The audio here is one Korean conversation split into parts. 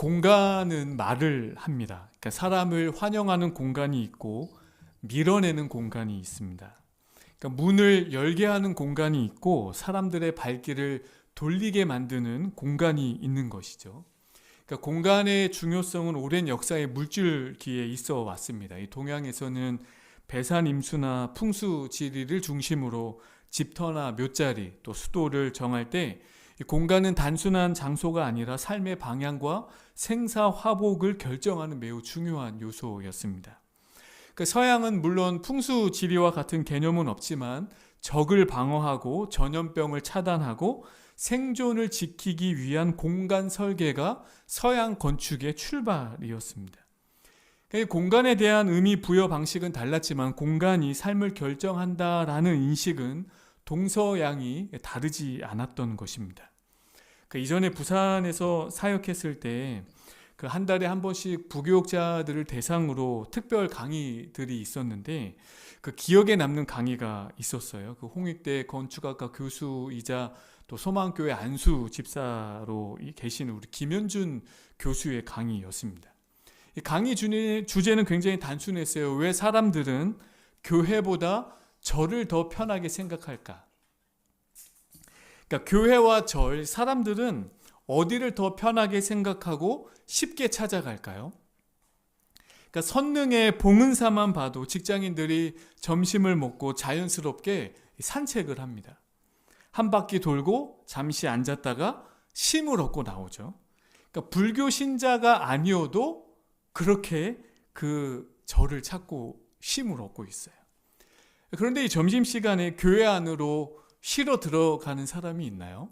공간은 말을 합니다. 그러니까 사람을 환영하는 공간이 있고 밀어내는 공간이 있습니다. 그러니까 문을 열게 하는 공간이 있고 사람들의 발길을 돌리게 만드는 공간이 있는 것이죠. 그러니까 공간의 중요성은 오랜 역사의 물줄기에 있어 왔습니다. 이 동양에서는 배산임수나 풍수지리를 중심으로 집터나 묘자리 또 수도를 정할 때 공간은 단순한 장소가 아니라 삶의 방향과 생사화복을 결정하는 매우 중요한 요소였습니다. 서양은 물론 풍수지리와 같은 개념은 없지만 적을 방어하고 전염병을 차단하고 생존을 지키기 위한 공간 설계가 서양 건축의 출발이었습니다. 공간에 대한 의미 부여 방식은 달랐지만 공간이 삶을 결정한다라는 인식은 동서양이 다르지 않았던 것입니다. 이전에 부산에서 사역했을 때 한 달에 한 번씩 부교육자들을 대상으로 특별 강의들이 있었는데 기억에 남는 강의가 있었어요. 홍익대 건축학과 교수이자 또 소망교회 안수 집사로 계시는 우리 김현준 교수의 강의였습니다. 이 강의 주제는 굉장히 단순했어요. 왜 사람들은 교회보다 절을 더 편하게 생각할까? 그러니까 교회와 절, 사람들은 어디를 더 편하게 생각하고 쉽게 찾아갈까요? 그러니까 선릉의 봉은사만 봐도 직장인들이 점심을 먹고 자연스럽게 산책을 합니다. 한 바퀴 돌고 잠시 앉았다가 쉼을 얻고 나오죠. 그러니까 불교 신자가 아니어도 그렇게 그 절을 찾고 쉼을 얻고 있어요. 그런데 이 점심시간에 교회 안으로 쉬러 들어가는 사람이 있나요?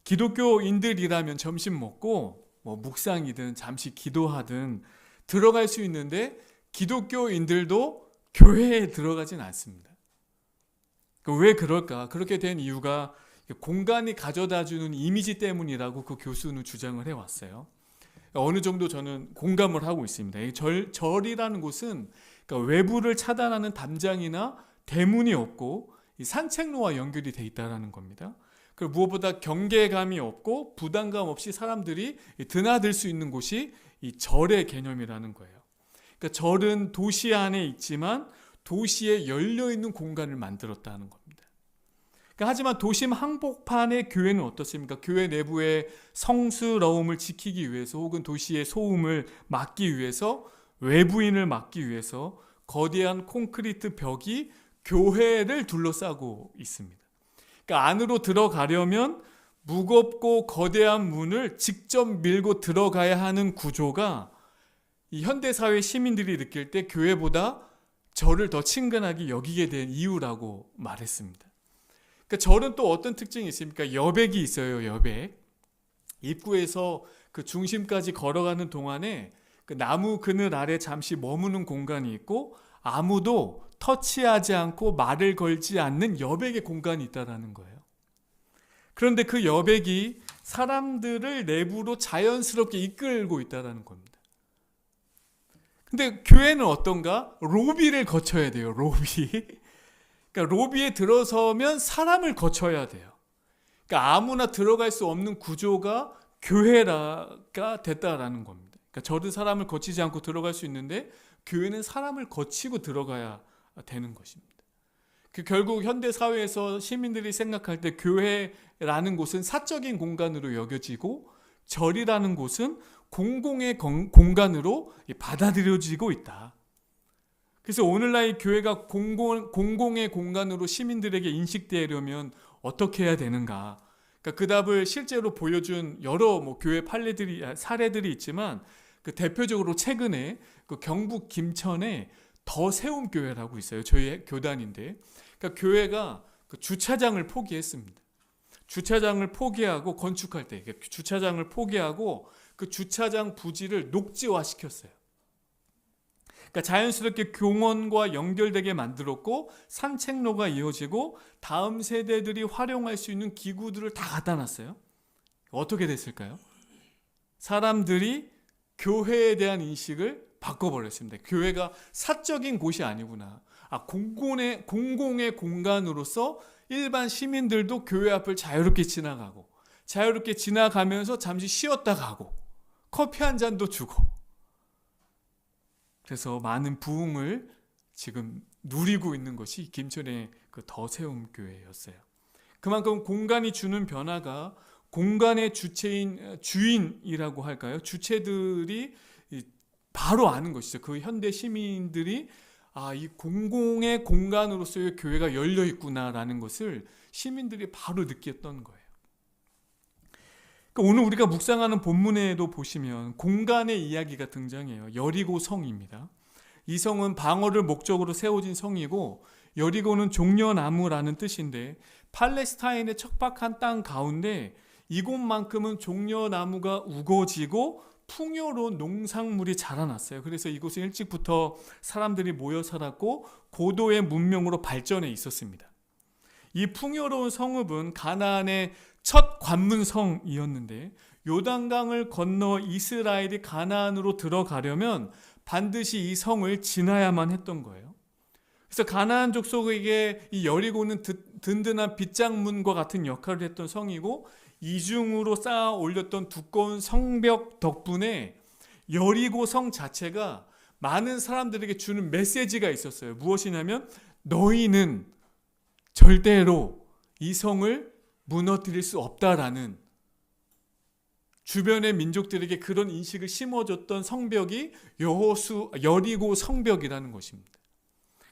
기독교인들이라면 점심 먹고 묵상이든 잠시 기도하든 들어갈 수 있는데 기독교인들도 교회에 들어가진 않습니다. 왜 그럴까? 그렇게 된 이유가 공간이 가져다주는 이미지 때문이라고 그 교수는 주장을 해왔어요. 어느 정도 저는 공감을 하고 있습니다. 절이라는 곳은 외부를 차단하는 담장이나 대문이 없고 산책로와 연결이 돼 있다는 겁니다. 그리고 무엇보다 경계감이 없고 부담감 없이 사람들이 드나들 수 있는 곳이 이 절의 개념이라는 거예요. 그러니까 절은 도시 안에 있지만 도시에 열려있는 공간을 만들었다는 겁니다. 하지만 도심 한복판의 교회는 어떻습니까? 교회 내부의 성스러움을 지키기 위해서 혹은 도시의 소음을 막기 위해서 외부인을 막기 위해서 거대한 콘크리트 벽이 교회를 둘러싸고 있습니다. 안으로 들어가려면 무겁고 거대한 문을 직접 밀고 들어가야 하는 구조가 이 현대사회 시민들이 느낄 때 교회보다 절을 더 친근하게 여기게 된 이유라고 말했습니다. 절은 또 어떤 특징이 있습니까? 여백이 있어요. 여백. 입구에서 그 중심까지 걸어가는 동안에 그 나무 그늘 아래 잠시 머무는 공간이 있고 아무도 터치하지 않고 말을 걸지 않는 여백의 공간이 있다는 거예요. 그런데 그 여백이 사람들을 내부로 자연스럽게 이끌고 있다는 겁니다. 근데 교회는 어떤가? 로비를 거쳐야 돼요. 로비. 그러니까 로비에 들어서면 사람을 거쳐야 돼요. 그러니까 아무나 들어갈 수 없는 구조가 교회가 됐다라는 겁니다. 그러니까 절은 사람을 거치지 않고 들어갈 수 있는데 교회는 사람을 거치고 들어가야 되는 것입니다. 결국 현대 사회에서 시민들이 생각할 때 교회라는 곳은 사적인 공간으로 여겨지고 절이라는 곳은 공공의 공간으로 받아들여지고 있다. 그래서 오늘날 교회가 공공의 공간으로 시민들에게 인식되려면 어떻게 해야 되는가? 그 답을 실제로 보여준 여러 교회 사례들이 있지만 대표적으로 최근에 경북 김천에 더 세움 교회라고 있어요. 저희 교단인데, 교회가 주차장을 포기했습니다. 주차장을 포기하고 건축할 때 주차장을 포기하고 그 주차장 부지를 녹지화 시켰어요. 자연스럽게 공원과 연결되게 만들었고 산책로가 이어지고 다음 세대들이 활용할 수 있는 기구들을 다 갖다 놨어요. 어떻게 됐을까요? 사람들이 교회에 대한 인식을 바꿔버렸습니다. 교회가 사적인 곳이 아니구나. 공공의 공간으로서 일반 시민들도 교회 앞을 자유롭게 지나가고 자유롭게 지나가면서 잠시 쉬었다 가고 커피 한 잔도 주고, 그래서 많은 부흥을 지금 누리고 있는 것이 김천의 그 더세움 교회였어요. 그만큼 공간이 주는 변화가 공간의 주인이라고 할까요? 주체들이 바로 아는 것이죠. 그 현대 시민들이 이 공공의 공간으로서의 교회가 열려 있구나라는 것을 시민들이 바로 느꼈던 거예요. 오늘 우리가 묵상하는 본문에도 보시면 공간의 이야기가 등장해요. 여리고 성입니다. 이 성은 방어를 목적으로 세워진 성이고, 여리고는 종려나무라는 뜻인데, 팔레스타인의 척박한 땅 가운데 이곳만큼은 종려나무가 우거지고 풍요로운 농산물이 자라났어요. 그래서 이곳은 일찍부터 사람들이 모여 살았고 고도의 문명으로 발전해 있었습니다. 이 풍요로운 성읍은 가나안의 첫 관문성이었는데, 요단강을 건너 이스라엘이 가나안으로 들어가려면 반드시 이 성을 지나야만 했던 거예요. 그래서 가나안 족속에게 이 여리고는 든든한 빗장문과 같은 역할을 했던 성이고, 이중으로 쌓아 올렸던 두꺼운 성벽 덕분에 여리고 성 자체가 많은 사람들에게 주는 메시지가 있었어요. 무엇이냐면 너희는 절대로 이 성을 무너뜨릴 수 없다라는, 주변의 민족들에게 그런 인식을 심어줬던 성벽이 여리고 성벽이라는 것입니다.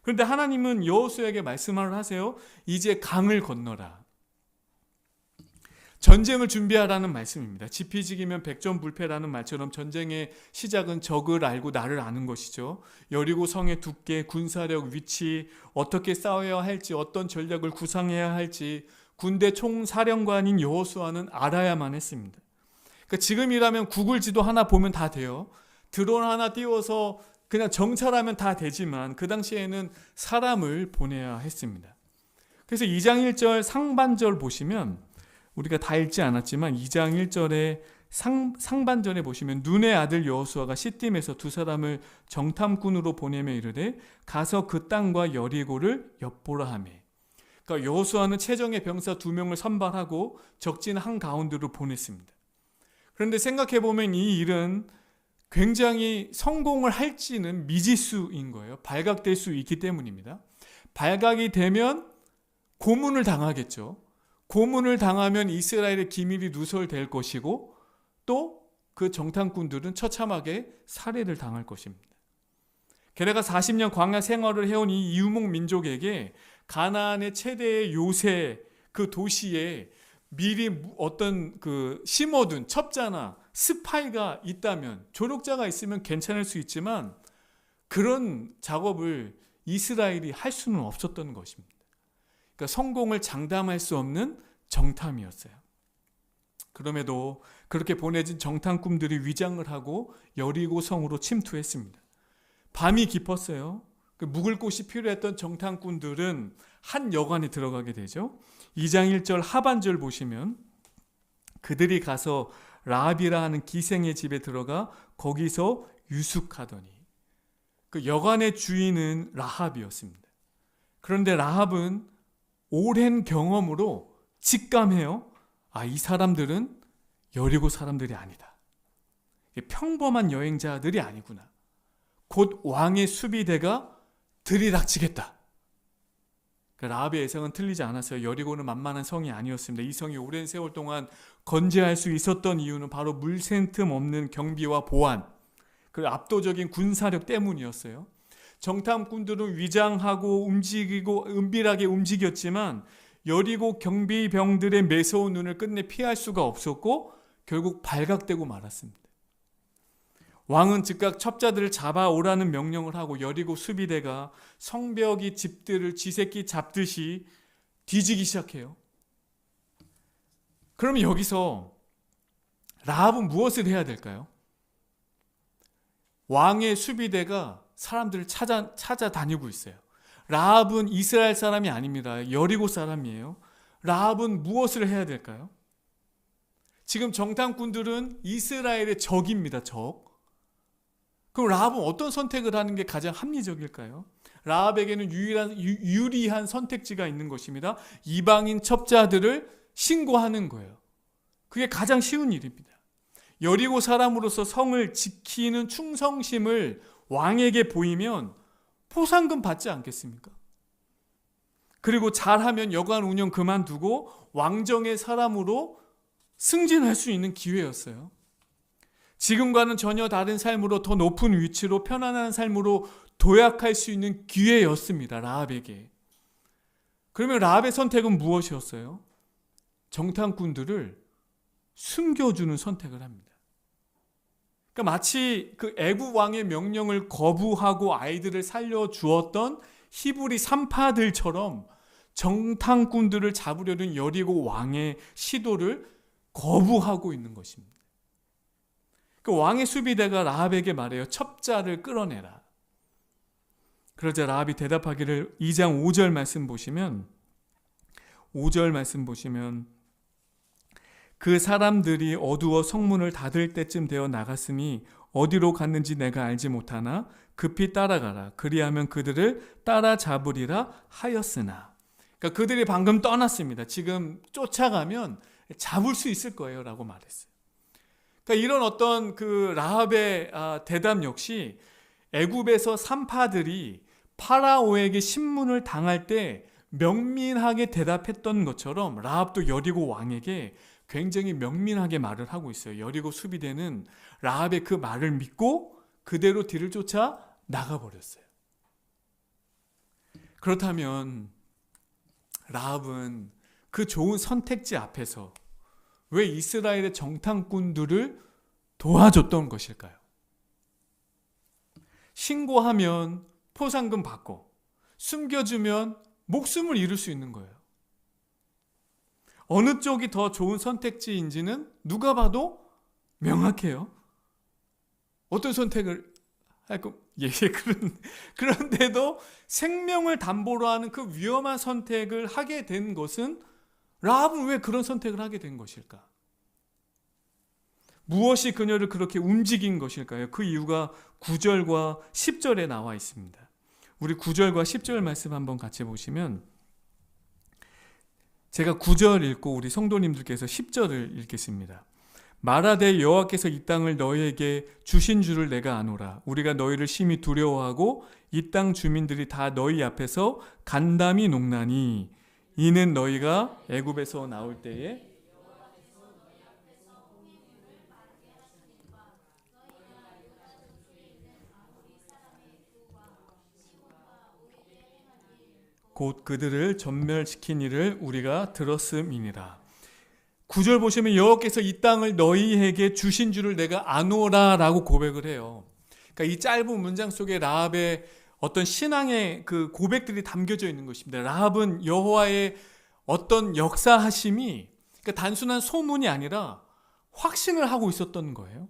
그런데 하나님은 여호수아에게 말씀을 하세요. 이제 강을 건너라. 전쟁을 준비하라는 말씀입니다. 지피지기면 백전불패라는 말처럼 전쟁의 시작은 적을 알고 나를 아는 것이죠. 여리고 성의 두께, 군사력, 위치, 어떻게 싸워야 할지, 어떤 전략을 구상해야 할지 군대 총사령관인 여호수아는 알아야만 했습니다. 그러니까 지금이라면 구글 지도 하나 보면 다 돼요. 드론 하나 띄워서 그냥 정찰하면 다 되지만 그 당시에는 사람을 보내야 했습니다. 그래서 2장 1절 상반절 보시면, 우리가 다 읽지 않았지만 2장 1절에 상반전에 보시면, 눈의 아들 여호수아가 시딤에서 두 사람을 정탐꾼으로 보내며 이르되 가서 그 땅과 여리고를 엿보라 하며, 그러니까 여호수아는 최정예 병사 2명을 선발하고 적진 한가운데로 보냈습니다. 그런데 생각해보면 이 일은 굉장히 성공을 할지는 미지수인 거예요. 발각될 수 있기 때문입니다. 발각이 되면 고문을 당하겠죠. 고문을 당하면 이스라엘의 기밀이 누설될 것이고, 또 그 정탐꾼들은 처참하게 살해를 당할 것입니다. 게다가 40년 광야 생활을 해온 이 이유목 민족에게 가나안의 최대의 요새 그 도시에 미리 어떤 그 심어둔 첩자나 스파이가 있다면, 조력자가 있으면 괜찮을 수 있지만 그런 작업을 이스라엘이 할 수는 없었던 것입니다. 그러니까 성공을 장담할 수 없는 정탐이었어요. 그럼에도 그렇게 보내진 정탐꾼들이 위장을 하고 여리고 성으로 침투했습니다. 밤이 깊었어요. 묵을 곳이 필요했던 정탐꾼들은 한 여관에 들어가게 되죠. 2장 1절 하반절 보시면, 그들이 가서 라합이라 하는 기생의 집에 들어가 거기서 유숙하더니, 그 여관의 주인은 라합이었습니다. 그런데 라합은 오랜 경험으로 직감해요. 이 사람들은 여리고 사람들이 아니다. 평범한 여행자들이 아니구나. 곧 왕의 수비대가 들이닥치겠다. 라합의 예상은 틀리지 않았어요. 여리고는 만만한 성이 아니었습니다. 이 성이 오랜 세월 동안 건재할 수 있었던 이유는 바로 물샌 틈 없는 경비와 보안, 그 압도적인 군사력 때문이었어요. 정탐꾼들은 위장하고 움직이고 은밀하게 움직였지만 여리고 경비병들의 매서운 눈을 끝내 피할 수가 없었고 결국 발각되고 말았습니다. 왕은 즉각 첩자들을 잡아오라는 명령을 하고 여리고 수비대가 성벽이 집들을 쥐새끼 잡듯이 뒤지기 시작해요. 그러면 여기서 라합은 무엇을 해야 될까요? 왕의 수비대가 사람들을 찾아다니고 있어요. 라합은 이스라엘 사람이 아닙니다. 여리고 사람이에요. 라합은 무엇을 해야 될까요? 지금 정탐꾼들은 이스라엘의 적입니다. 적. 그럼 라합은 어떤 선택을 하는 게 가장 합리적일까요? 라합에게는 유리한 선택지가 있는 것입니다. 이방인 첩자들을 신고하는 거예요. 그게 가장 쉬운 일입니다. 여리고 사람으로서 성을 지키는 충성심을 왕에게 보이면 포상금 받지 않겠습니까? 그리고 잘하면 여관 운영 그만두고 왕정의 사람으로 승진할 수 있는 기회였어요. 지금과는 전혀 다른 삶으로, 더 높은 위치로, 편안한 삶으로 도약할 수 있는 기회였습니다. 라합에게. 그러면 라합의 선택은 무엇이었어요? 정탐꾼들을 숨겨주는 선택을 합니다. 그러니까 마치 그 애굽 왕의 명령을 거부하고 아이들을 살려주었던 히브리 산파들처럼 정탐꾼들을 잡으려는 여리고 왕의 시도를 거부하고 있는 것입니다. 그 왕의 수비대가 라합에게 말해요. 첩자를 끌어내라. 그러자 라합이 대답하기를 2장 5절 말씀 보시면 그 사람들이 어두워 성문을 닫을 때쯤 되어 나갔으니 어디로 갔는지 내가 알지 못하나 급히 따라가라. 그리하면 그들을 따라잡으리라 하였으나. 그러니까 그들이 방금 떠났습니다. 지금 쫓아가면 잡을 수 있을 거예요 라고 말했어요. 그러니까 이런 어떤 그 라합의 대답 역시 애굽에서 산파들이 파라오에게 신문을 당할 때 명민하게 대답했던 것처럼 라합도 여리고 왕에게 굉장히 명민하게 말을 하고 있어요. 여리고 수비대는 라합의 그 말을 믿고 그대로 뒤를 쫓아 나가버렸어요. 그렇다면 라합은 그 좋은 선택지 앞에서 왜 이스라엘의 정탐꾼들을 도와줬던 것일까요? 신고하면 포상금 받고 숨겨주면 목숨을 잃을 수 있는 거예요. 어느 쪽이 더 좋은 선택지인지는 누가 봐도 명확해요. 어떤 선택을 할까? 그런데도 생명을 담보로 하는 그 위험한 선택을 하게 된 것은 라합은 왜 그런 선택을 하게 된 것일까? 무엇이 그녀를 그렇게 움직인 것일까요? 그 이유가 9절과 10절에 나와 있습니다. 우리 9절과 10절 말씀 한번 같이 보시면 제가 9절 읽고 우리 성도님들께서 10절을 읽겠습니다. 말하되 여호와께서 이 땅을 너희에게 주신 줄을 내가 아노라. 우리가 너희를 심히 두려워하고 이 땅 주민들이 다 너희 앞에서 간담이 녹나니 이는 너희가 애굽에서 나올 때에 곧 그들을 전멸시킨 일을 우리가 들었음이니라. 9절 보시면 여호와께서 이 땅을 너희에게 주신 줄을 내가 아노라 라고 고백을 해요. 그러니까 이 짧은 문장 속에 라합의 어떤 신앙의 그 고백들이 담겨져 있는 것입니다. 라합은 여호와의 어떤 역사하심이 그러니까 단순한 소문이 아니라 확신을 하고 있었던 거예요.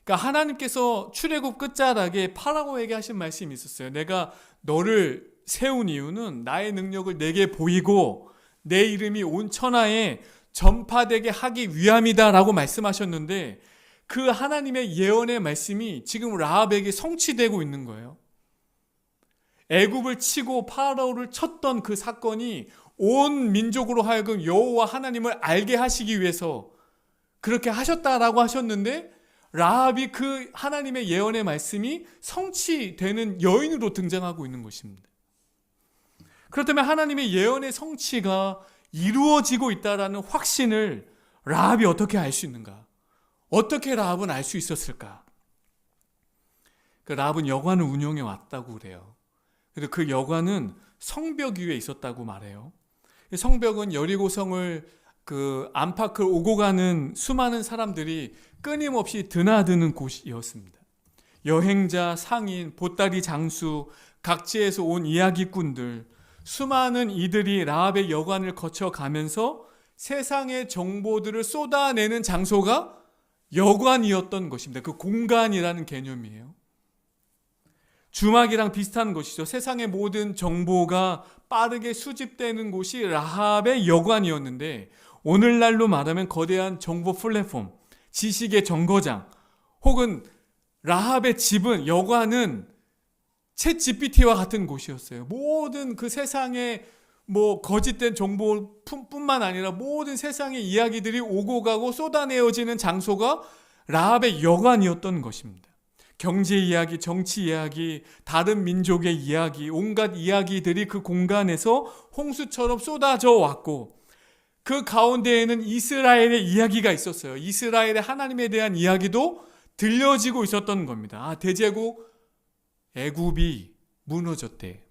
그러니까 하나님께서 출애굽 끝자락에 파라오에게 하신 말씀이 있었어요. 내가 너를 세운 이유는 나의 능력을 내게 보이고 내 이름이 온 천하에 전파되게 하기 위함이다 라고 말씀하셨는데 그 하나님의 예언의 말씀이 지금 라합에게 성취되고 있는 거예요. 애굽을 치고 파라오를 쳤던 그 사건이 온 민족으로 하여금 여호와 하나님을 알게 하시기 위해서 그렇게 하셨다라고 하셨는데 라합이 그 하나님의 예언의 말씀이 성취되는 여인으로 등장하고 있는 것입니다. 그렇다면 하나님의 예언의 성취가 이루어지고 있다라는 확신을 라합이 어떻게 알 수 있는가? 어떻게 라합은 알 수 있었을까? 그 라합은 여관을 운영해 왔다고 그래요. 그래서 그 여관은 성벽 위에 있었다고 말해요. 성벽은 여리고성을 그 안팎을 오고 가는 수많은 사람들이 끊임없이 드나드는 곳이었습니다. 여행자, 상인, 보따리 장수, 각지에서 온 이야기꾼들, 수많은 이들이 라합의 여관을 거쳐가면서 세상의 정보들을 쏟아내는 장소가 여관이었던 것입니다. 그 공간이라는 개념이에요. 주막이랑 비슷한 것이죠. 세상의 모든 정보가 빠르게 수집되는 곳이 라합의 여관이었는데 오늘날로 말하면 거대한 정보 플랫폼, 지식의 정거장 혹은 라합의 집은 여관은 챗 GPT와 같은 곳이었어요. 모든 그 세상의 뭐 거짓된 정보뿐만 아니라 모든 세상의 이야기들이 오고 가고 쏟아내어지는 장소가 라합의 여관이었던 것입니다. 경제 이야기, 정치 이야기, 다른 민족의 이야기, 온갖 이야기들이 그 공간에서 홍수처럼 쏟아져 왔고, 그 가운데에는 이스라엘의 이야기가 있었어요. 이스라엘의 하나님에 대한 이야기도 들려지고 있었던 겁니다. 대제국 애굽이 무너졌대.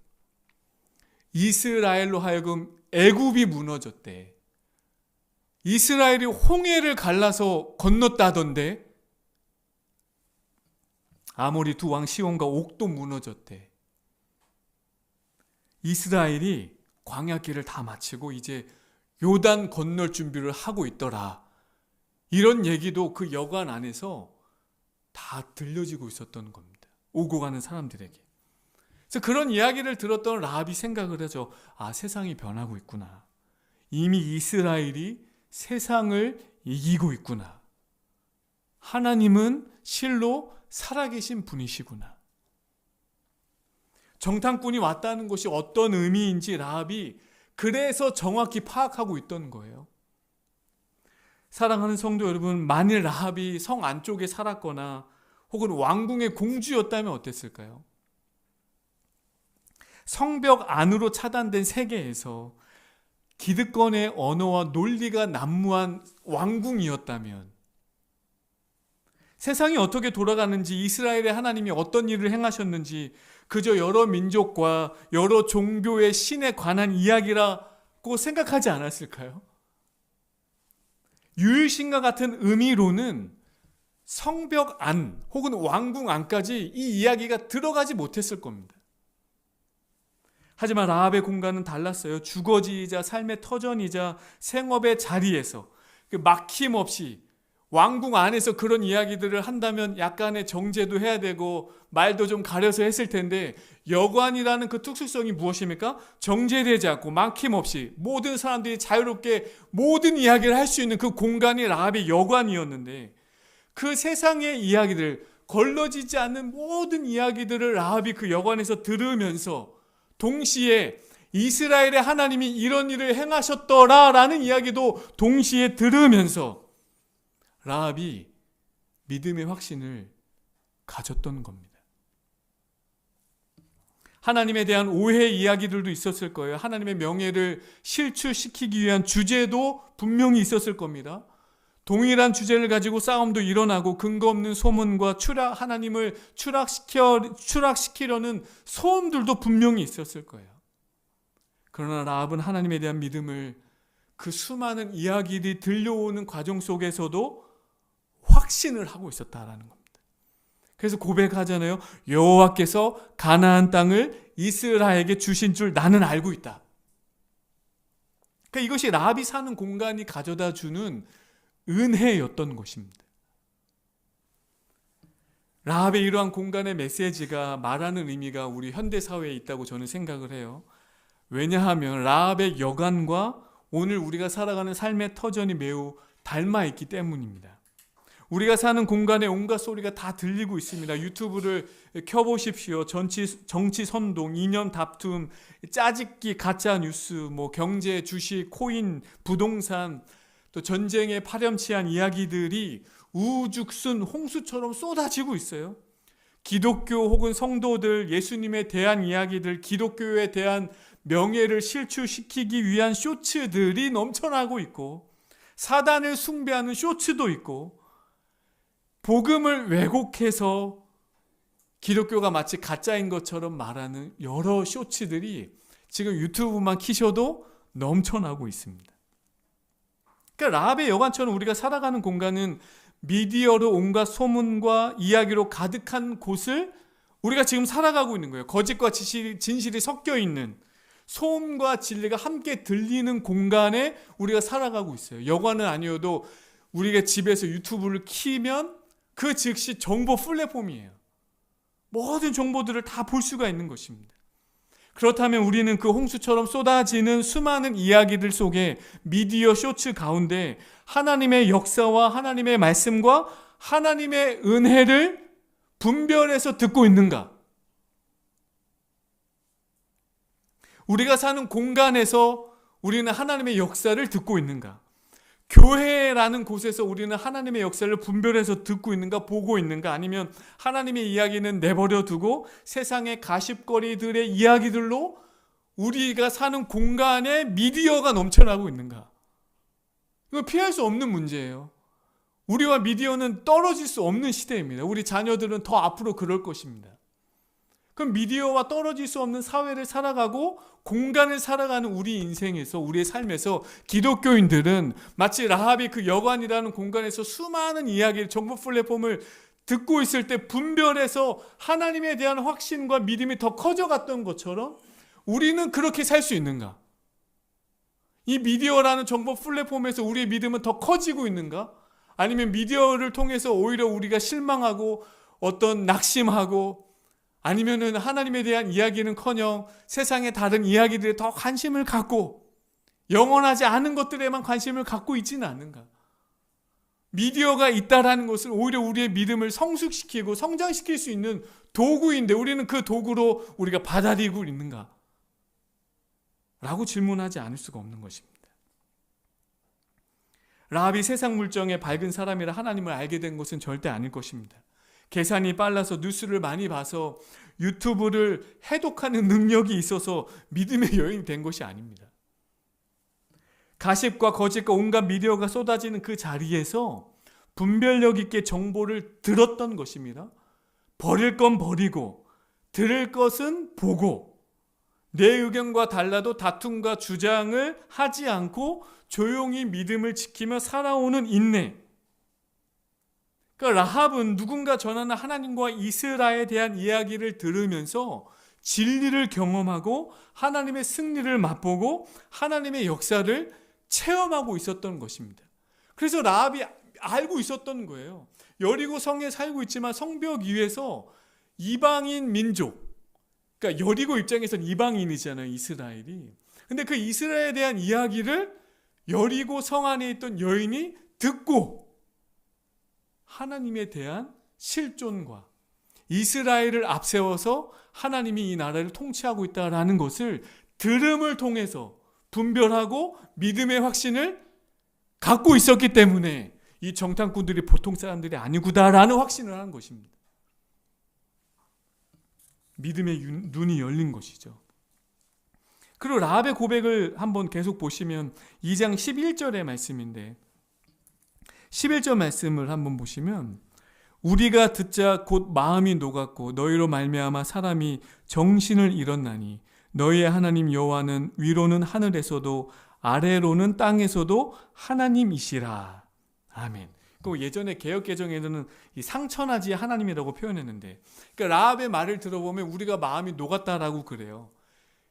이스라엘로 하여금 애굽이 무너졌대. 이스라엘이 홍해를 갈라서 건넜다던데 아모리 두 왕 시온과 옥도 무너졌대. 이스라엘이 광야길을 다 마치고 이제 요단 건널 준비를 하고 있더라. 이런 얘기도 그 여관 안에서 다 들려지고 있었던 겁니다. 오고 가는 사람들에게. 그래서 그런 이야기를 들었던 라합이 생각을 하죠. 세상이 변하고 있구나. 이미 이스라엘이 세상을 이기고 있구나. 하나님은 실로 살아계신 분이시구나. 정탐꾼이 왔다는 것이 어떤 의미인지 라합이 그래서 정확히 파악하고 있던 거예요. 사랑하는 성도 여러분, 만일 라합이 성 안쪽에 살았거나 혹은 왕궁의 공주였다면 어땠을까요? 성벽 안으로 차단된 세계에서 기득권의 언어와 논리가 난무한 왕궁이었다면, 세상이 어떻게 돌아가는지, 이스라엘의 하나님이 어떤 일을 행하셨는지 그저 여러 민족과 여러 종교의 신에 관한 이야기라고 생각하지 않았을까요? 유일신과 같은 의미로는 성벽 안 혹은 왕궁 안까지 이 이야기가 들어가지 못했을 겁니다. 하지만 라합의 공간은 달랐어요. 주거지이자 삶의 터전이자 생업의 자리에서 막힘없이 왕궁 안에서 그런 이야기들을 한다면 약간의 정제도 해야 되고 말도 좀 가려서 했을 텐데, 여관이라는 그 특수성이 무엇입니까? 정제되지 않고 막힘없이 모든 사람들이 자유롭게 모든 이야기를 할 수 있는 그 공간이 라합의 여관이었는데, 그 세상의 이야기들, 걸러지지 않는 모든 이야기들을 라합이 그 여관에서 들으면서 동시에 이스라엘의 하나님이 이런 일을 행하셨더라라는 이야기도 동시에 들으면서 라합이 믿음의 확신을 가졌던 겁니다. 하나님에 대한 오해 이야기들도 있었을 거예요. 하나님의 명예를 실추시키기 위한 주제도 분명히 있었을 겁니다. 동일한 주제를 가지고 싸움도 일어나고 근거 없는 소문과 하나님을 추락시키려는 소음들도 분명히 있었을 거예요. 그러나 라합은 하나님에 대한 믿음을 그 수많은 이야기들이 들려오는 과정 속에서도 확신을 하고 있었다라는 겁니다. 그래서 고백하잖아요. 여호와께서 가나안 땅을 이스라엘에게 주신 줄 나는 알고 있다. 그러니까 이것이 라합이 사는 공간이 가져다 주는 은혜였던 것입니다. 라합의 이러한 공간의 메시지가 말하는 의미가 우리 현대사회에 있다고 저는 생각을 해요. 왜냐하면 라합의 여관과 오늘 우리가 살아가는 삶의 터전이 매우 닮아 있기 때문입니다. 우리가 사는 공간에 온갖 소리가 다 들리고 있습니다. 유튜브를 켜보십시오. 정치 선동, 이념 다툼, 짜집기, 가짜 뉴스, 경제, 주식, 코인, 부동산, 또 전쟁에 파렴치한 이야기들이 우죽순 홍수처럼 쏟아지고 있어요. 기독교 혹은 성도들, 예수님에 대한 이야기들, 기독교에 대한 명예를 실추시키기 위한 쇼츠들이 넘쳐나고 있고, 사단을 숭배하는 쇼츠도 있고, 복음을 왜곡해서 기독교가 마치 가짜인 것처럼 말하는 여러 쇼츠들이 지금 유튜브만 키셔도 넘쳐나고 있습니다. 그러니까 라합의 여관처럼 우리가 살아가는 공간은 미디어로 온갖 소문과 이야기로 가득한 곳을 우리가 지금 살아가고 있는 거예요. 거짓과 진실이 섞여 있는, 소음과 진리가 함께 들리는 공간에 우리가 살아가고 있어요. 여관은 아니어도 우리가 집에서 유튜브를 키면 그 즉시 정보 플랫폼이에요. 모든 정보들을 다 볼 수가 있는 것입니다. 그렇다면 우리는 그 홍수처럼 쏟아지는 수많은 이야기들 속에, 미디어 쇼츠 가운데 하나님의 역사와 하나님의 말씀과 하나님의 은혜를 분별해서 듣고 있는가? 우리가 사는 공간에서 우리는 하나님의 역사를 듣고 있는가? 교회라는 곳에서 우리는 하나님의 역사를 분별해서 듣고 있는가, 보고 있는가? 아니면 하나님의 이야기는 내버려 두고 세상의 가십거리들의 이야기들로 우리가 사는 공간에 미디어가 넘쳐나고 있는가? 이거 피할 수 없는 문제예요. 우리와 미디어는 떨어질 수 없는 시대입니다. 우리 자녀들은 더 앞으로 그럴 것입니다. 그럼 미디어와 떨어질 수 없는 사회를 살아가고 공간을 살아가는 우리 인생에서, 우리의 삶에서 기독교인들은 마치 라합이 그 여관이라는 공간에서 수많은 이야기를, 정보 플랫폼을 듣고 있을 때 분별해서 하나님에 대한 확신과 믿음이 더 커져갔던 것처럼 우리는 그렇게 살 수 있는가? 이 미디어라는 정보 플랫폼에서 우리의 믿음은 더 커지고 있는가? 아니면 미디어를 통해서 오히려 우리가 실망하고 어떤 낙심하고, 아니면은 하나님에 대한 이야기는커녕 세상의 다른 이야기들에 더 관심을 갖고 영원하지 않은 것들에만 관심을 갖고 있지는 않는가? 미디어가 있다라는 것은 오히려 우리의 믿음을 성숙시키고 성장시킬 수 있는 도구인데 우리는 그 도구로 우리가 받아들이고 있는가? 라고 질문하지 않을 수가 없는 것입니다. 라합이 세상 물정에 밝은 사람이라 하나님을 알게 된 것은 절대 아닐 것입니다. 계산이 빨라서 뉴스를 많이 봐서 유튜브를 해독하는 능력이 있어서 믿음의 여인이 된 것이 아닙니다. 가십과 거짓과 온갖 미디어가 쏟아지는 그 자리에서 분별력 있게 정보를 들었던 것입니다. 버릴 건 버리고 들을 것은 보고 내 의견과 달라도 다툼과 주장을 하지 않고 조용히 믿음을 지키며 살아오는 인내. 그러니까 라합은 누군가 전하는 하나님과 이스라엘에 대한 이야기를 들으면서 진리를 경험하고 하나님의 승리를 맛보고 하나님의 역사를 체험하고 있었던 것입니다. 그래서 라합이 알고 있었던 거예요. 여리고 성에 살고 있지만 성벽 위에서 이방인 민족, 그러니까 여리고 입장에서는 이방인이잖아요, 이스라엘이. 근데 그 이스라엘에 대한 이야기를 여리고 성 안에 있던 여인이 듣고 하나님에 대한 실존과 이스라엘을 앞세워서 하나님이 이 나라를 통치하고 있다는 것을 들음을 통해서 분별하고 믿음의 확신을 갖고 있었기 때문에 이 정탐꾼들이 보통 사람들이 아니구나라는 확신을 한 것입니다. 믿음의 눈이 열린 것이죠. 그리고 라합의 고백을 한번 계속 보시면 2장 11절의 말씀인데 11절 말씀을 한번 보시면 우리가 듣자 곧 마음이 녹았고 너희로 말미암아 사람이 정신을 잃었나니 너희의 하나님 여호와는 위로는 하늘에서도 아래로는 땅에서도 하나님이시라. 아멘. 그 예전에 개역개정에는 이 상천하지 하나님이라고 표현했는데, 그러니까 라합의 말을 들어보면 우리가 마음이 녹았다라고 그래요.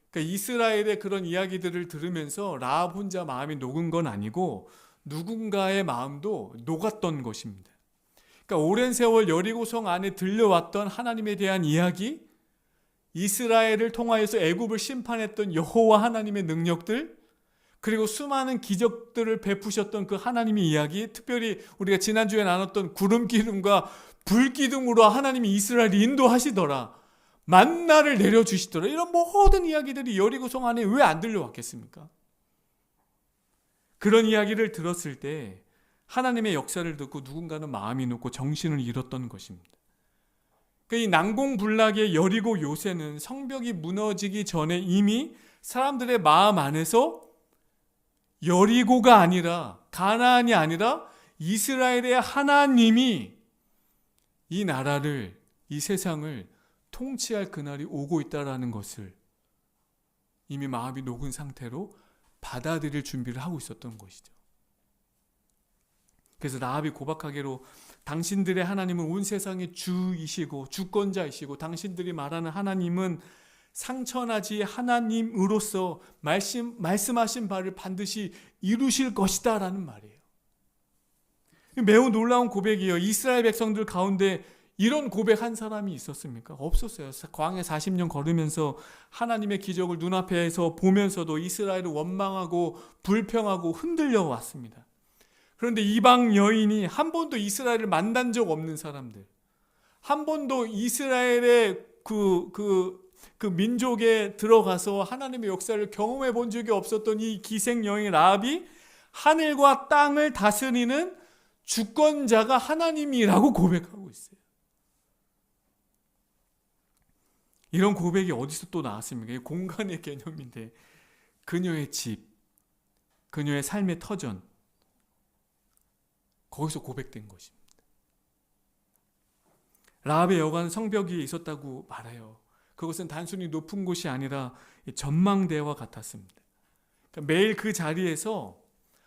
그러니까 이스라엘의 그런 이야기들을 들으면서 라합 혼자 마음이 녹은 건 아니고 누군가의 마음도 녹았던 것입니다. 그러니까 오랜 세월 여리고성 안에 들려왔던 하나님에 대한 이야기, 이스라엘을 통하여서 애굽을 심판했던 여호와 하나님의 능력들, 그리고 수많은 기적들을 베푸셨던 그 하나님의 이야기, 특별히 우리가 지난주에 나눴던 구름기둥과 불기둥으로 하나님이 이스라엘을 인도하시더라, 만나를 내려주시더라, 이런 모든 이야기들이 여리고성 안에 왜 안 들려왔겠습니까? 그런 이야기를 들었을 때 하나님의 역사를 듣고 누군가는 마음이 녹고 정신을 잃었던 것입니다. 이 난공불락의 여리고 요새는 성벽이 무너지기 전에 이미 사람들의 마음 안에서 여리고가 아니라, 가나안이 아니라 이스라엘의 하나님이 이 나라를, 이 세상을 통치할 그날이 오고 있다는 것을 이미 마음이 녹은 상태로 받아들일 준비를 하고 있었던 것이죠. 그래서 라합이 고백하기로 당신들의 하나님은 온 세상의 주이시고 주권자이시고 당신들이 말하는 하나님은 상천하지 하나님으로서 말씀하신 바를 반드시 이루실 것이다 라는 말이에요. 매우 놀라운 고백이에요. 이스라엘 백성들 가운데 이런 고백한 사람이 있었습니까? 없었어요. 광야 40년 걸으면서 하나님의 기적을 눈앞에서 보면서도 이스라엘을 원망하고 불평하고 흔들려 왔습니다. 그런데 이방 여인이 한 번도 이스라엘을 만난 적 없는 사람들, 한 번도 이스라엘의 그 그 민족에 들어가서 하나님의 역사를 경험해 본 적이 없었던 이 기생 여인 라합이 하늘과 땅을 다스리는 주권자가 하나님이라고 고백하고 있어요. 이런 고백이 어디서 또 나왔습니까? 이 공간의 개념인데 그녀의 집, 그녀의 삶의 터전, 거기서 고백된 것입니다. 라합의 여관 성벽 위에 있었다고 말해요. 그것은 단순히 높은 곳이 아니라 전망대와 같았습니다. 그러니까 매일 그 자리에서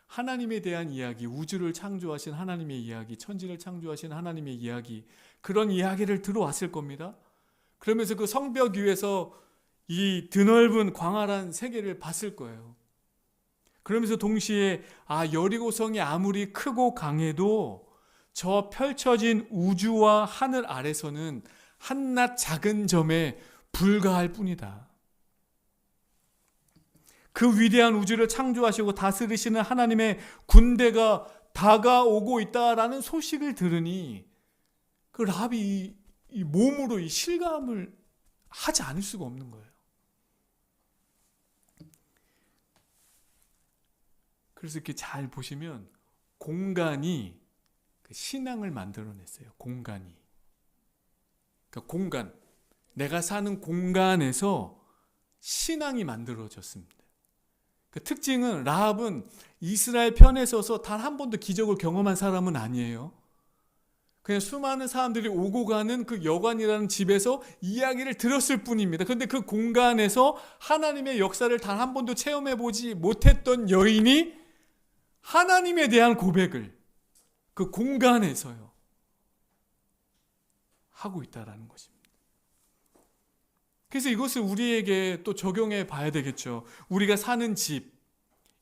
하나님에 대한 이야기, 우주를 창조하신 하나님의 이야기, 천지를 창조하신 하나님의 이야기, 그런 이야기를 들어왔을 겁니다. 그러면서 그 성벽 위에서 이 드넓은 광활한 세계를 봤을 거예요. 그러면서 동시에 여리고성이 아무리 크고 강해도 저 펼쳐진 우주와 하늘 아래서는 한낱 작은 점에 불과할 뿐이다. 그 위대한 우주를 창조하시고 다스리시는 하나님의 군대가 다가오고 있다라는 소식을 들으니 그 라합이 이 몸으로 이 실감을 하지 않을 수가 없는 거예요. 그래서 이렇게 잘 보시면 공간이 그 신앙을 만들어냈어요. 공간이. 그러니까 공간. 내가 사는 공간에서 신앙이 만들어졌습니다. 그 특징은 라합은 이스라엘 편에 서서 단 한 번도 기적을 경험한 사람은 아니에요. 그냥 수많은 사람들이 오고 가는 그 여관이라는 집에서 이야기를 들었을 뿐입니다. 그런데 그 공간에서 하나님의 역사를 단 한 번도 체험해 보지 못했던 여인이 하나님에 대한 고백을 그 공간에서요 하고 있다라는 것입니다. 그래서 이것을 우리에게 또 적용해 봐야 되겠죠. 우리가 사는 집,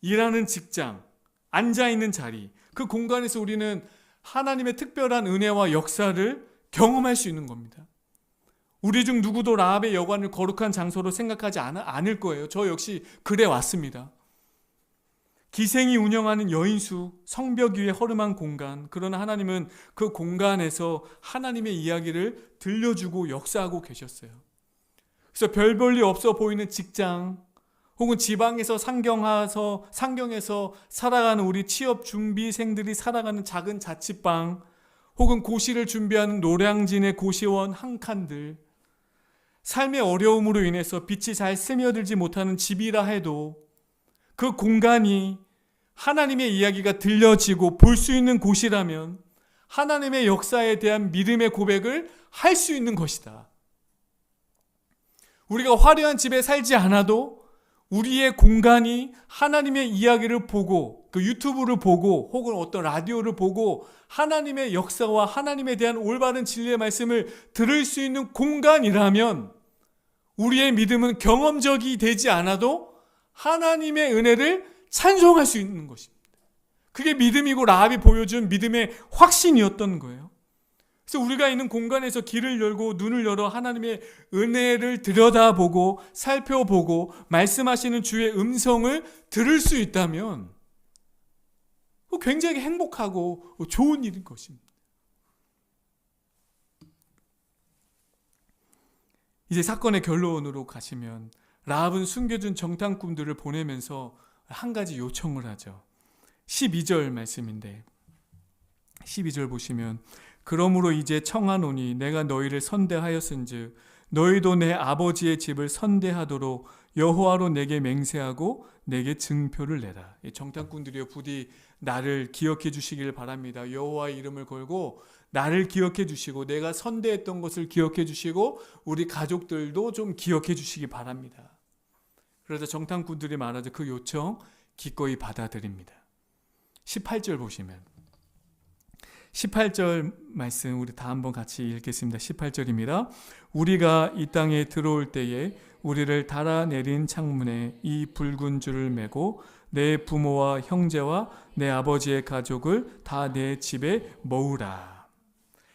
일하는 직장, 앉아있는 자리, 그 공간에서 우리는 하나님의 특별한 은혜와 역사를 경험할 수 있는 겁니다. 우리 중 누구도 라합의 여관을 거룩한 장소로 생각하지 않을 거예요. 저 역시 그래 왔습니다. 기생이 운영하는 여인수, 성벽 위의 허름한 공간, 그러나 하나님은 그 공간에서 하나님의 이야기를 들려주고 역사하고 계셨어요. 그래서 별 볼일 없어 보이는 직장, 혹은 지방에서 상경에서 살아가는 우리 취업 준비생들이 살아가는 작은 자취방, 혹은 고시를 준비하는 노량진의 고시원 한 칸들, 삶의 어려움으로 인해서 빛이 잘 스며들지 못하는 집이라 해도 그 공간이 하나님의 이야기가 들려지고 볼 수 있는 곳이라면 하나님의 역사에 대한 믿음의 고백을 할 수 있는 것이다. 우리가 화려한 집에 살지 않아도 우리의 공간이 하나님의 이야기를 보고 그 유튜브를 보고 혹은 어떤 라디오를 보고 하나님의 역사와 하나님에 대한 올바른 진리의 말씀을 들을 수 있는 공간이라면 우리의 믿음은 경험적이 되지 않아도 하나님의 은혜를 찬송할 수 있는 것입니다. 그게 믿음이고 라합이 보여준 믿음의 확신이었던 거예요. 그래서 우리가 있는 공간에서 길을 열고 눈을 열어 하나님의 은혜를 들여다보고 살펴보고 말씀하시는 주의 음성을 들을 수 있다면 굉장히 행복하고 좋은 일인 것입니다. 이제 사건의 결론으로 가시면 라합은 숨겨진 정탐꾼들을 보내면서 한 가지 요청을 하죠. 12절 말씀인데 12절 보시면 그러므로 이제 청하노니 내가 너희를 선대하였은즉 너희도 내 아버지의 집을 선대하도록 여호와로 내게 맹세하고 내게 증표를 내라. 정탐꾼들이여 부디 나를 기억해 주시길 바랍니다. 여호와의 이름을 걸고 나를 기억해 주시고 내가 선대했던 것을 기억해 주시고 우리 가족들도 좀 기억해 주시기 바랍니다. 그러자 정탐꾼들이 말하자 그 요청 기꺼이 받아들입니다. 18절 보시면 18절 말씀 우리 다 한번 같이 읽겠습니다. 18절입니다. 우리가 이 땅에 들어올 때에 우리를 달아내린 창문에 이 붉은 줄을 매고 내 부모와 형제와 내 아버지의 가족을 다 내 집에 모으라.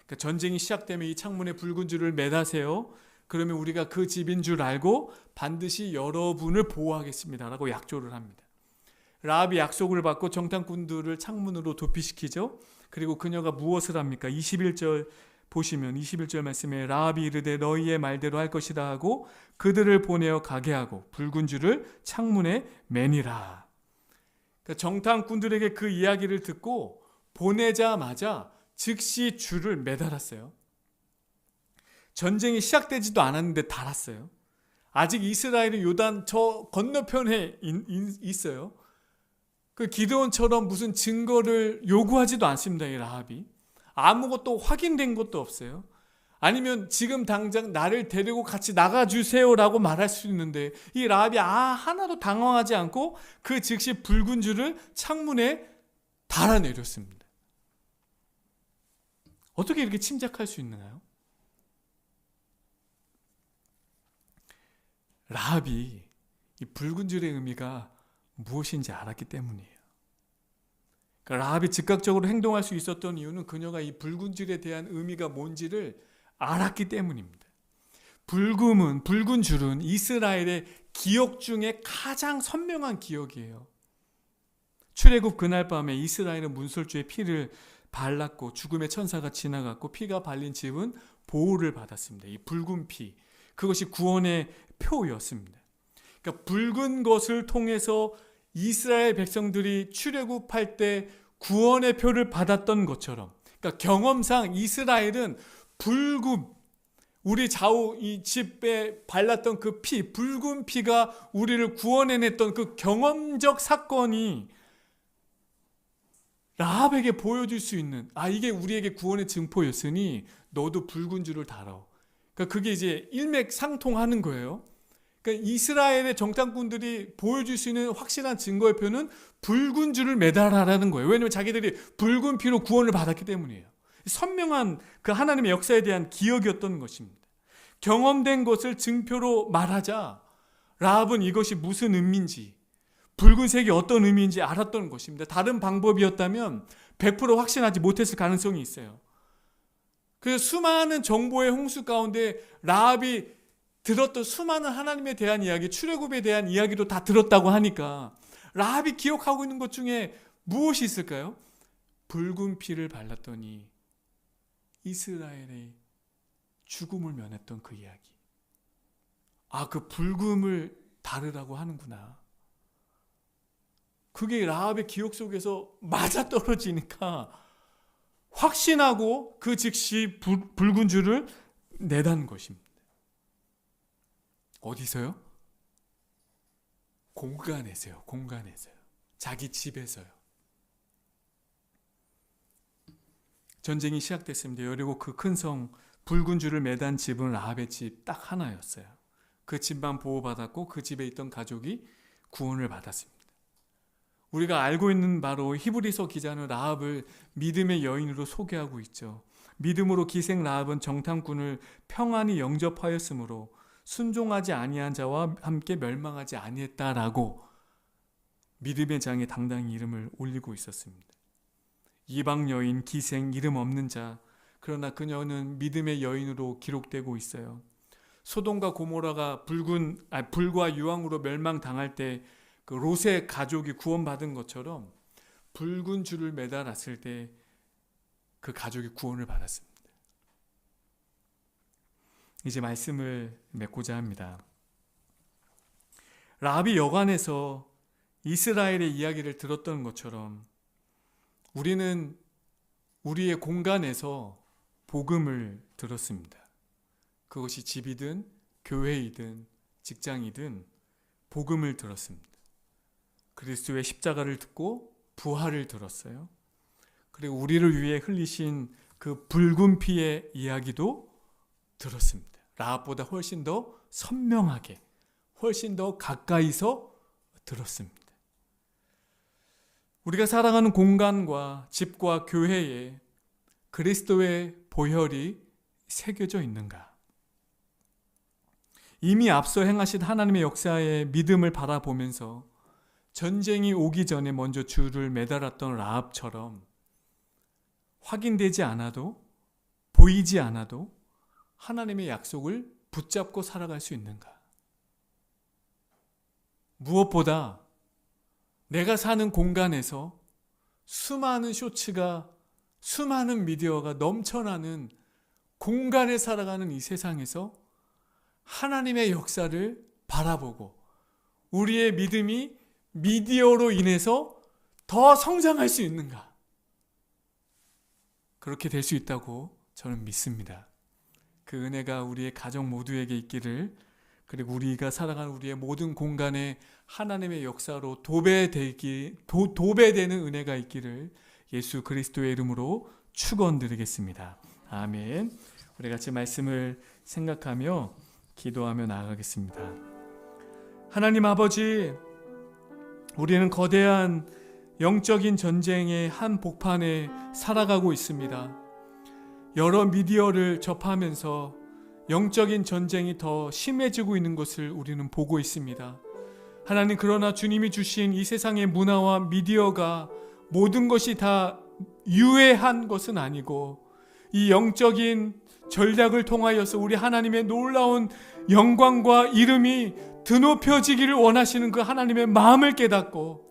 그러니까 전쟁이 시작되면 이 창문에 붉은 줄을 매다세요. 그러면 우리가 그 집인 줄 알고 반드시 여러분을 보호하겠습니다라고 약조를 합니다. 라합이 약속을 받고 정탐꾼들을 창문으로 도피시키죠. 그리고 그녀가 무엇을 합니까? 21절 보시면 21절 말씀에 라합이 이르되 너희의 말대로 할 것이다 하고 그들을 보내어 가게 하고 붉은 줄을 창문에 매니라. 그러니까 정탐꾼들에게 그 이야기를 듣고 보내자마자 즉시 줄을 매달았어요. 전쟁이 시작되지도 않았는데 달았어요. 아직 이스라엘은 요단 저 건너편에 있어요. 그 기드온처럼 무슨 증거를 요구하지도 않습니다. 이 라합이 아무것도 확인된 것도 없어요. 아니면 지금 당장 나를 데리고 같이 나가주세요라고 말할 수 있는데 이 라합이 하나도 당황하지 않고 그 즉시 붉은 줄을 창문에 달아내렸습니다. 어떻게 이렇게 침착할 수 있나요? 라합이 이 붉은 줄의 의미가 무엇인지 알았기 때문이에요. 그러니까 라합이 즉각적으로 행동할 수 있었던 이유는 그녀가 이 붉은 줄에 대한 의미가 뭔지를 알았기 때문입니다. 붉은 줄은 이스라엘의 기억 중에 가장 선명한 기억이에요. 출애굽 그날 밤에 이스라엘은 문설주에 피를 발랐고 죽음의 천사가 지나갔고 피가 발린 집은 보호를 받았습니다. 이 붉은 피, 그것이 구원의 표였습니다. 그러니까 붉은 것을 통해서 이스라엘 백성들이 출애굽할 때 구원의 표를 받았던 것처럼, 그러니까 경험상 이스라엘은 우리 좌우 이 집에 발랐던 그 피, 붉은 피가 우리를 구원해냈던 그 경험적 사건이 라합에게 보여줄 수 있는, 이게 우리에게 구원의 증포였으니 너도 붉은 줄을 달아. 그러니까 그게 이제 일맥상통하는 거예요. 그러니까 이스라엘의 정탐꾼들이 보여줄 수 있는 확실한 증거의 표는 붉은 줄을 매달아라는 거예요. 왜냐하면 자기들이 붉은 피로 구원을 받았기 때문이에요. 선명한 그 하나님의 역사에 대한 기억이었던 것입니다. 경험된 것을 증표로 말하자 라합은 이것이 무슨 의미인지, 붉은색이 어떤 의미인지 알았던 것입니다. 다른 방법이었다면 100% 확신하지 못했을 가능성이 있어요. 그래서 수많은 정보의 홍수 가운데 라합이 들었던 수많은 하나님에 대한 이야기, 출애굽에 대한 이야기도 다 들었다고 하니까 라합이 기억하고 있는 것 중에 무엇이 있을까요? 붉은 피를 발랐더니 이스라엘의 죽음을 면했던 그 이야기. 그 붉음을 다르라고 하는구나. 그게 라합의 기억 속에서 맞아떨어지니까 확신하고 그 즉시 붉은 줄을 내다는 것입니다. 어디서요? 공간에서요. 자기 집에서요. 전쟁이 시작됐습니다. 여리고 그 큰 성, 붉은 줄을 매단 집은 라합의 집 딱 하나였어요. 그 집만 보호받았고 그 집에 있던 가족이 구원을 받았습니다. 우리가 알고 있는 바로 히브리서 기자는 라합을 믿음의 여인으로 소개하고 있죠. 믿음으로 기생 라합은 정탐꾼을 평안히 영접하였으므로 순종하지 아니한 자와 함께 멸망하지 아니했다라고 믿음의 장에 당당히 이름을 올리고 있었습니다. 이방 여인, 기생, 이름 없는 자, 그러나 그녀는 믿음의 여인으로 기록되고 있어요. 소돔과 고모라가 불과 유황으로 멸망당할 때 그 롯의 가족이 구원받은 것처럼 붉은 줄을 매달았을 때 그 가족이 구원을 받았습니다. 이제 말씀을 맺고자 합니다. 라합이 여관에서 이스라엘의 이야기를 들었던 것처럼 우리는 우리의 공간에서 복음을 들었습니다. 그것이 집이든 교회이든 직장이든 복음을 들었습니다. 그리스도의 십자가를 듣고 부활을 들었어요. 그리고 우리를 위해 흘리신 그 붉은 피의 이야기도 들었습니다. 라합보다 훨씬 더 선명하게, 훨씬 더 가까이서 들었습니다. 우리가 살아가는 공간과 집과 교회에 그리스도의 보혈이 새겨져 있는가? 이미 앞서 행하신 하나님의 역사의 믿음을 바라보면서 전쟁이 오기 전에 먼저 줄을 매달았던 라합처럼 확인되지 않아도, 보이지 않아도 하나님의 약속을 붙잡고 살아갈 수 있는가? 무엇보다 내가 사는 공간에서 수많은 쇼츠가, 수많은 미디어가 넘쳐나는 공간에 살아가는 이 세상에서 하나님의 역사를 바라보고 우리의 믿음이 미디어로 인해서 더 성장할 수 있는가? 그렇게 될 수 있다고 저는 믿습니다. 그 은혜가 우리의 가정 모두에게 있기를, 그리고 우리가 살아가는 우리의 모든 공간에 하나님의 역사로 도배되는 은혜가 있기를 예수 그리스도의 이름으로 축원드리겠습니다. 아멘. 우리 같이 말씀을 생각하며 기도하며 나아가겠습니다. 하나님 아버지, 우리는 거대한 영적인 전쟁의 한 복판에 살아가고 있습니다. 여러 미디어를 접하면서 영적인 전쟁이 더 심해지고 있는 것을 우리는 보고 있습니다. 하나님, 그러나 주님이 주신 이 세상의 문화와 미디어가 모든 것이 다 유해한 것은 아니고, 이 영적인 전략을 통하여서 우리 하나님의 놀라운 영광과 이름이 드높여지기를 원하시는 그 하나님의 마음을 깨닫고,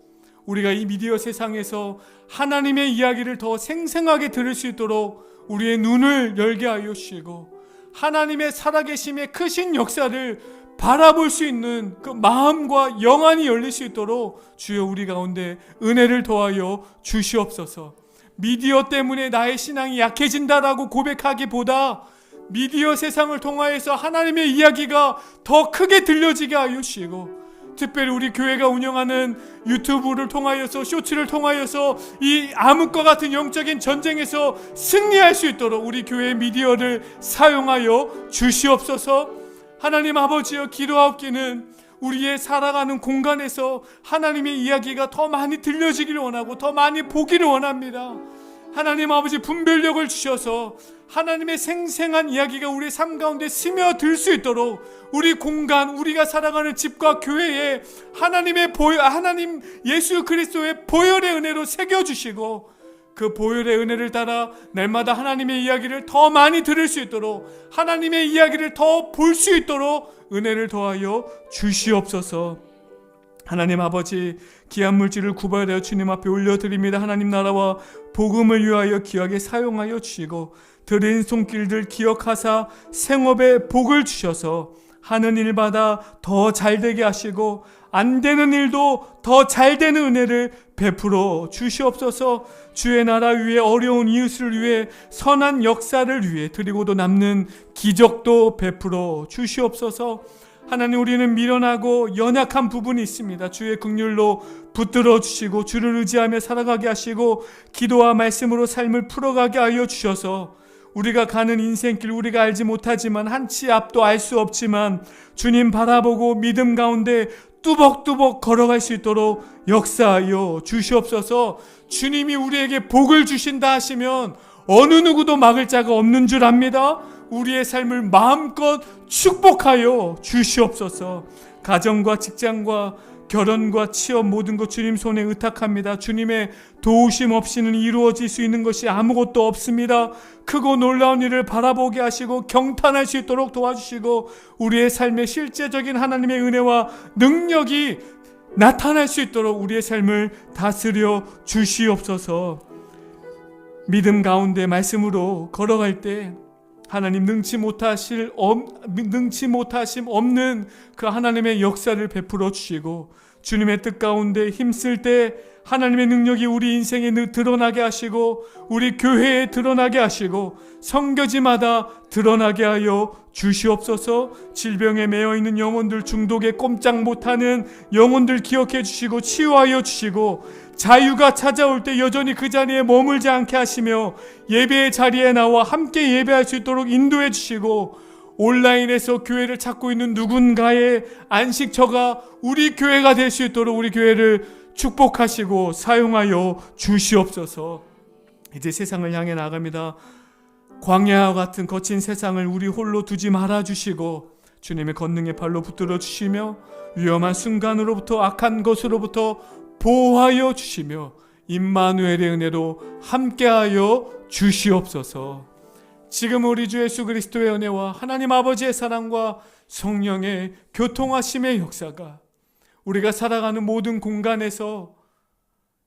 우리가 이 미디어 세상에서 하나님의 이야기를 더 생생하게 들을 수 있도록 우리의 눈을 열게 하여 주시고, 하나님의 살아계심의 크신 역사를 바라볼 수 있는 그 마음과 영안이 열릴 수 있도록 주여 우리 가운데 은혜를 더하여 주시옵소서. 미디어 때문에 나의 신앙이 약해진다라고 고백하기보다 미디어 세상을 통하여서 하나님의 이야기가 더 크게 들려지게 하여 주시고, 특별히 우리 교회가 운영하는 유튜브를 통하여서, 쇼츠를 통하여서 이 암흑과 같은 영적인 전쟁에서 승리할 수 있도록 우리 교회의 미디어를 사용하여 주시옵소서. 하나님 아버지여, 기도하옵기는 우리의 살아가는 공간에서 하나님의 이야기가 더 많이 들려지기를 원하고 더 많이 보기를 원합니다. 하나님 아버지, 분별력을 주셔서 하나님의 생생한 이야기가 우리의 삶 가운데 스며들 수 있도록 우리 공간, 우리가 살아가는 집과 교회에 하나님 예수 그리스도의 보혈의 은혜로 새겨주시고, 그 보혈의 은혜를 따라 날마다 하나님의 이야기를 더 많이 들을 수 있도록, 하나님의 이야기를 더 볼 수 있도록 은혜를 더하여 주시옵소서. 하나님 아버지, 귀한 물질을 구별하여 주님 앞에 올려드립니다. 하나님 나라와 복음을 위하여 귀하게 사용하여 주시고, 드린 손길들 기억하사 생업에 복을 주셔서 하는 일마다 더 잘되게 하시고, 안 되는 일도 더 잘되는 은혜를 베풀어 주시옵소서. 주의 나라 위에 어려운 이웃을 위해 선한 역사를 위해 드리고도 남는 기적도 베풀어 주시옵소서. 하나님, 우리는 미련하고 연약한 부분이 있습니다. 주의 긍휼로 붙들어 주시고 주를 의지하며 살아가게 하시고 기도와 말씀으로 삶을 풀어가게 하여 주셔서 우리가 가는 인생길, 우리가 알지 못하지만 한 치 앞도 알 수 없지만 주님 바라보고 믿음 가운데 뚜벅뚜벅 걸어갈 수 있도록 역사하여 주시옵소서. 주님이 우리에게 복을 주신다 하시면 어느 누구도 막을 자가 없는 줄 압니다. 우리의 삶을 마음껏 축복하여 주시옵소서. 가정과 직장과 결혼과 취업 모든 것 주님 손에 의탁합니다. 주님의 도우심 없이는 이루어질 수 있는 것이 아무것도 없습니다. 크고 놀라운 일을 바라보게 하시고 경탄할 수 있도록 도와주시고 우리의 삶에 실제적인 하나님의 은혜와 능력이 나타날 수 있도록 우리의 삶을 다스려 주시옵소서. 믿음 가운데 말씀으로 걸어갈 때 하나님 능치 못하심 없는 그 하나님의 역사를 베풀어 주시고 주님의 뜻 가운데 힘쓸 때 하나님의 능력이 우리 인생에 드러나게 하시고 우리 교회에 드러나게 하시고 성교지마다 드러나게 하여 주시옵소서. 질병에 매여있는 영혼들, 중독에 꼼짝 못하는 영혼들 기억해 주시고 치유하여 주시고 자유가 찾아올 때 여전히 그 자리에 머물지 않게 하시며 예배의 자리에 나와 함께 예배할 수 있도록 인도해 주시고 온라인에서 교회를 찾고 있는 누군가의 안식처가 우리 교회가 될 수 있도록 우리 교회를 축복하시고 사용하여 주시옵소서. 이제 세상을 향해 나갑니다. 광야와 같은 거친 세상을 우리 홀로 두지 말아주시고 주님의 권능의 발로 붙들어 주시며 위험한 순간으로부터 악한 것으로부터 보호하여 주시며 임마누엘의 은혜로 함께하여 주시옵소서. 지금 우리 주 예수 그리스도의 은혜와 하나님 아버지의 사랑과 성령의 교통하심의 역사가 우리가 살아가는 모든 공간에서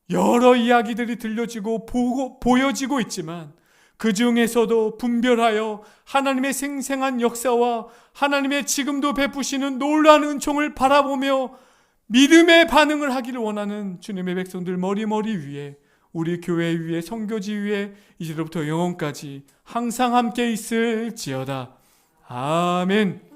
여러 이야기들이 들려지고 보여지고 있지만 그 중에서도 분별하여 하나님의 생생한 역사와 하나님의 지금도 베푸시는 놀라운 은총을 바라보며 믿음의 반응을 하기를 원하는 주님의 백성들 머리머리 위에, 우리 교회 위에, 선교지 위에 이제로부터 영원까지 항상 함께 있을지어다. 아멘.